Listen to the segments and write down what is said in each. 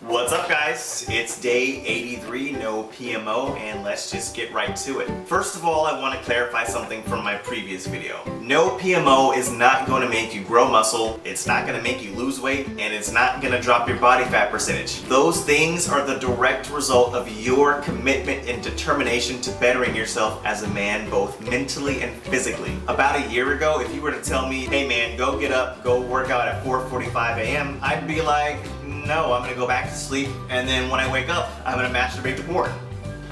What's up, guys? It's day 83, no PMO, and let's just get right to it. First of all, I want to clarify something from my previous video. No PMO is not going to make you grow muscle, it's not going to make you lose weight, and it's not going to drop your body fat percentage. Those things are the direct result of your commitment and determination to bettering yourself as a man, both mentally and physically. About a year ago, if you were to tell me, hey man, go get up, go work out at 4:45 a.m., I'd be like, no, I'm gonna go back to sleep, and then when I wake up, I'm gonna masturbate to porn.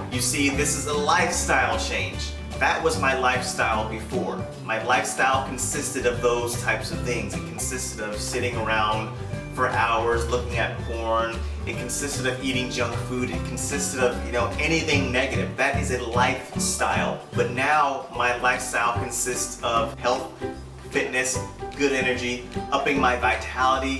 You see, this is a lifestyle change. That was my lifestyle before. My lifestyle consisted of those types of things. It consisted of sitting around for hours looking at porn. It consisted of eating junk food. It consisted of, anything negative. That is a lifestyle. But now my lifestyle consists of health, fitness, good energy, upping my vitality.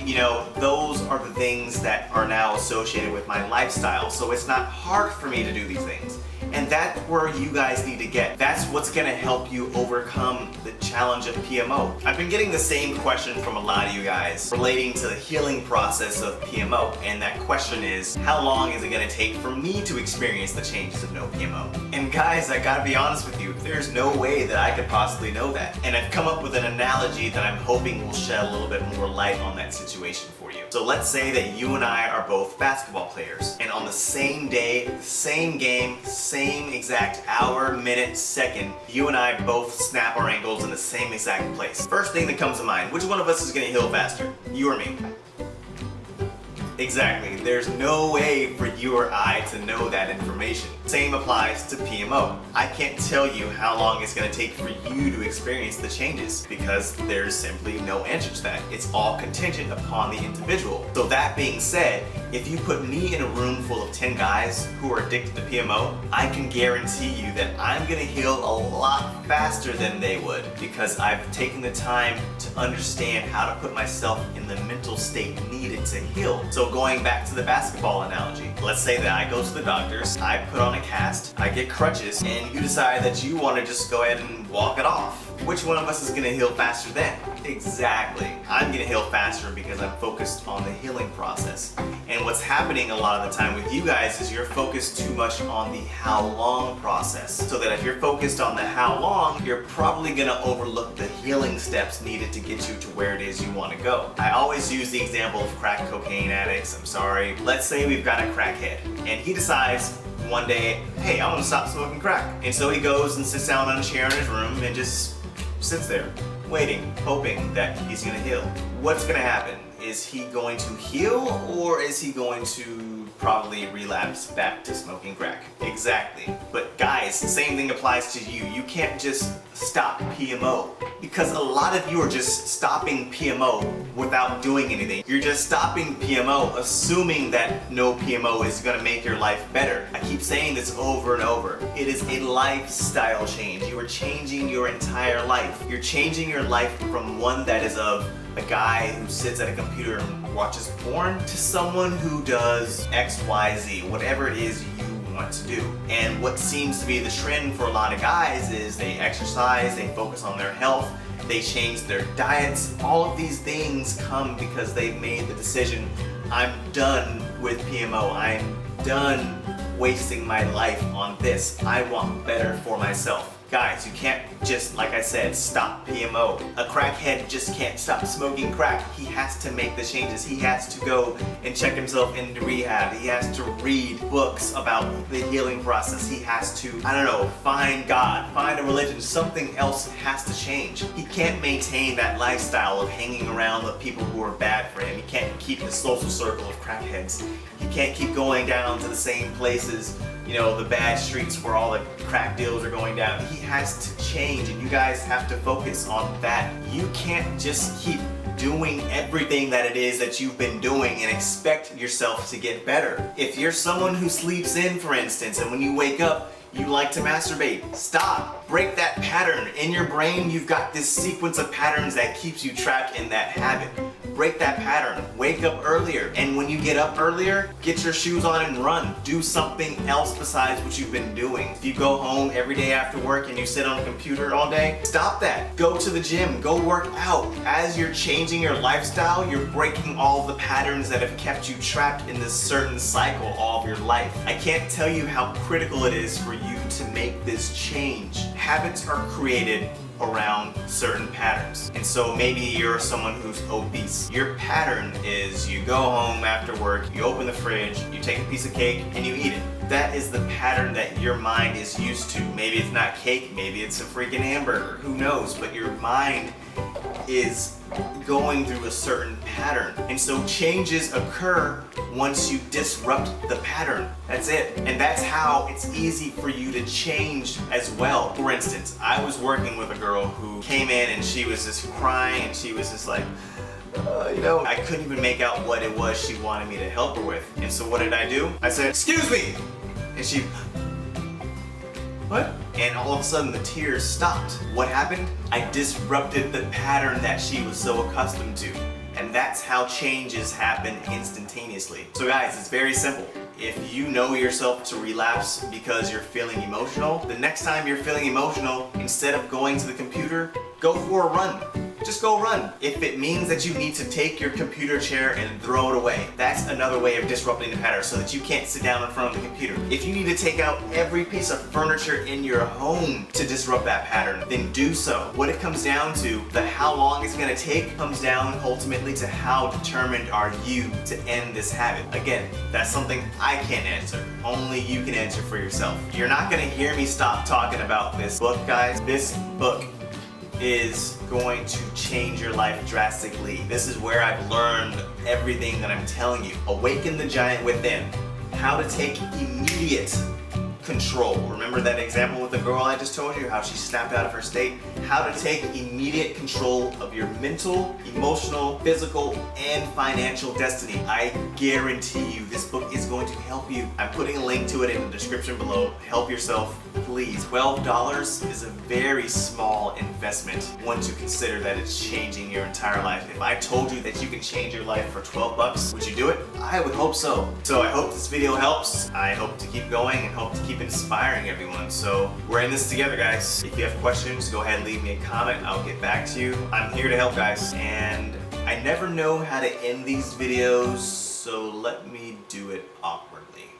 Those are the things that are now associated with my lifestyle. So it's not hard for me to do these things. And that's where you guys need to get. That's what's gonna help you overcome the challenge of PMO. I've been getting the same question from a lot of you guys relating to the healing process of PMO. And that question is, how long is it gonna take for me to experience the changes of no PMO? And guys, I gotta be honest with you, there's no way that I could possibly know that. And I've come up with an analogy that I'm hoping will shed a little bit more light on that situation for you. So let's say that you and I are both basketball players, and on the same day, same game, same exact hour, minute, second, you and I both snap our ankles in the same exact place. First thing that comes to mind, which one of us is gonna heal faster? You or me? Exactly. There's no way for you or I to know that information. Same applies to PMO. I can't tell you how long it's going to take for you to experience the changes because there's simply no answer to that. It's all contingent upon the individual. So that being said, if you put me in a room full of 10 guys who are addicted to PMO, I can guarantee you that I'm going to heal a lot faster than they would because I've taken the time to understand how to put myself in the mental state needed to heal. So going back to the basketball analogy, let's say that I go to the doctors, I put on a cast, I get crutches, and you decide that you want to just go ahead and walk it off. Which one of us is going to heal faster then? Exactly. I'm going to heal faster because I'm focused on the healing process. And what's happening a lot of the time with you guys is you're focused too much on the how long process. So that if you're focused on the how long, you're probably going to overlook the healing steps needed to get you to where it is you want to go. I always use the example of crack cocaine addicts. I'm sorry. Let's say we've got a crackhead and he decides one day, hey, I want to stop smoking crack. And so he goes and sits down on a chair in his room and just sits there, waiting, hoping that he's gonna heal. What's gonna happen? Is he going to heal or is he going to probably relapse back to smoking crack? Exactly. But guys, the same thing applies to you. You can't just stop PMO because a lot of you are just stopping PMO without doing anything. You're just stopping PMO assuming that no PMO is gonna make your life better. I keep saying this over and over. It is a lifestyle change. You are changing your entire life. You're changing your life from one that is of a guy who sits at a computer and watches porn to someone who does X, Y, Z, whatever it is you want to do. And what seems to be the trend for a lot of guys is they exercise, they focus on their health, they change their diets. All of these things come because they've made the decision, I'm done with PMO, I'm done wasting my life on this. I want better for myself. Guys, you can't just, like I said, stop PMO. A crackhead just can't stop smoking crack. He has to make the changes. He has to go and check himself into rehab. He has to read books about the healing process. He has to, find God, find a religion. Something else has to change. He can't maintain that lifestyle of hanging around with people who are bad for him. He can't keep the social circle of crackheads. He can't keep going down to the same places, the bad streets where all the crack deals are going down. He has to change, and you guys have to focus on that. You can't just keep doing everything that it is that you've been doing and expect yourself to get better. If you're someone who sleeps in, for instance, and when you wake up, you like to masturbate, stop. Break that pattern. In your brain, you've got this sequence of patterns that keeps you trapped in that habit. break that pattern. Wake up earlier. And when you get up earlier, get your shoes on and run. Do something else besides what you've been doing. If you go home every day after work and you sit on a computer all day, stop that. Go to the gym, go work out. As you're changing your lifestyle, you're breaking all the patterns that have kept you trapped in this certain cycle all of your life. I can't tell you how critical it is for you to make this change. Habits are created around certain patterns. And so maybe you're someone who's obese. Your pattern is you go home after work, you open the fridge, you take a piece of cake, and you eat it. That is the pattern that your mind is used to. Maybe it's not cake, maybe it's a freaking hamburger, who knows, but your mind is going through a certain pattern. And so changes occur once you disrupt the pattern. That's it. And that's how it's easy for you to change as well. For instance, I was working with a girl who came in and she was just crying and she was just like, I couldn't even make out what it was she wanted me to help her with. And so what did I do? I said, "Excuse me!" And she, "What?" And all of a sudden the tears stopped. What happened? I disrupted the pattern that she was so accustomed to. And that's how changes happen instantaneously. So guys, it's very simple. If you know yourself to relapse because you're feeling emotional, the next time you're feeling emotional, instead of going to the computer, go for a run. Just go run. If it means that you need to take your computer chair and throw it away, that's another way of disrupting the pattern so that you can't sit down in front of the computer. If you need to take out every piece of furniture in your home to disrupt that pattern, then do so. What it comes down to, how long it's gonna take, comes down ultimately to how determined are you to end this habit. Again, that's something I can't answer. Only you can answer for yourself. You're not gonna hear me stop talking about this book, guys. This book is going to change your life drastically. This is where I've learned everything that I'm telling you. Awaken the Giant Within. How to take immediate control. Remember that example with the girl I just told you, how she snapped out of her state? How to take immediate control of your mental, emotional, physical, and financial destiny. I guarantee you this book is going to help you. I'm putting a link to it in the description below. Help yourself, please. $12 is a very small investment once you consider that it's changing your entire life. If I told you that you can change your life for $12, would you do it? I would hope so. So I hope this video helps. I hope to keep going and hope to keep inspiring everyone. So we're in this together, guys. If you have questions, go ahead and leave me a comment. I'll get back to you. I'm here to help, guys. And I never know how to end these videos, so let me do it awkwardly.